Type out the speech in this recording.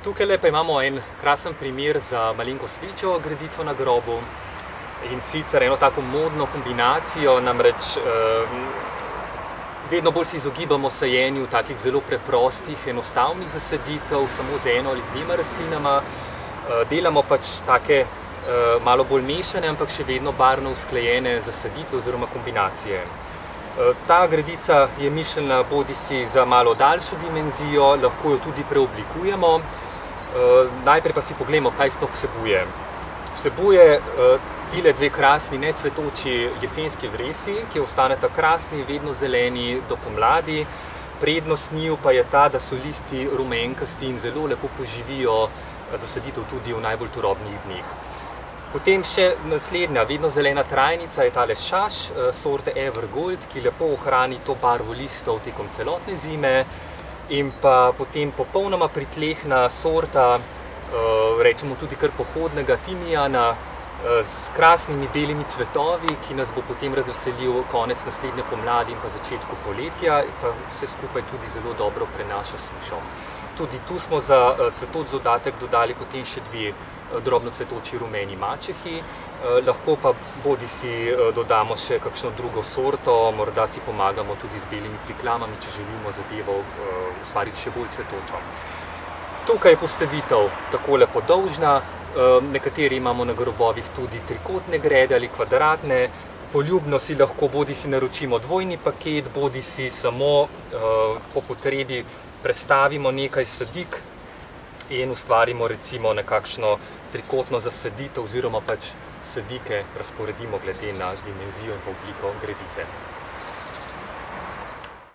Tukaj pa imamo en krasen primer za malenkost večjo gredico na grobu, in sicer eno tako modno kombinacijo, namreč vedno bolj se izogibamo sajenju takih zelo preprostih, enostavnih zasaditev, samo z eno ali dvema rastlinama. Delamo pač take malo bolj mešane, ampak še vedno barvno usklajene zasaditve oziroma kombinacije. Ta gredica je mišljena bodisi za malo daljšo dimenzijo, lahko jo tudi preoblikujemo. Najprej pa si poglejmo, kaj sploh vsebuje. Vsebuje tile dve krasni necvetoči jesenski vresi, ki ostaneta krasni, vedno zeleni do pomladi. Prednost njiju pa je ta, da so listi rumenkasti in zelo lepo poživijo zasaditev tudi v najbolj turobnih dneh. Potem še naslednja, vedno zelena trajnica je tale šaš sorte Evergold, ki lepo ohrani to barvo listov tekom celotne zime. In pa potem popolnoma pritlehna sorta, rečemo tudi kar pohodnega timijana, s krasnimi belimi cvetovi, ki nas bo potem razveselil konec naslednje pomladi in pa začetku poletja, pa vse skupaj tudi zelo dobro prenaša sušo. Tudi tu smo za cvetoč dodatek dodali potem še dve drobno cvetoči rumeni mačehi. Lahko pa bodisi dodamo še kakšno drugo sorto, morda si pomagamo tudi z belimi ciklamami, če želimo zadevo ustvariti še bolj cvetočo. Tukaj je postavitev takole podolžna, nekateri imamo na grobovih tudi trikotne grede ali kvadratne. Poljubno si lahko bodisi naročimo dvojni paket, bodisi samo po potrebi prestavimo nekaj sadik in ustvarimo recimo nekakšno trikotno zasaditev oziroma pač sadike razporedimo glede na dimenzijo in pa obliko gredice.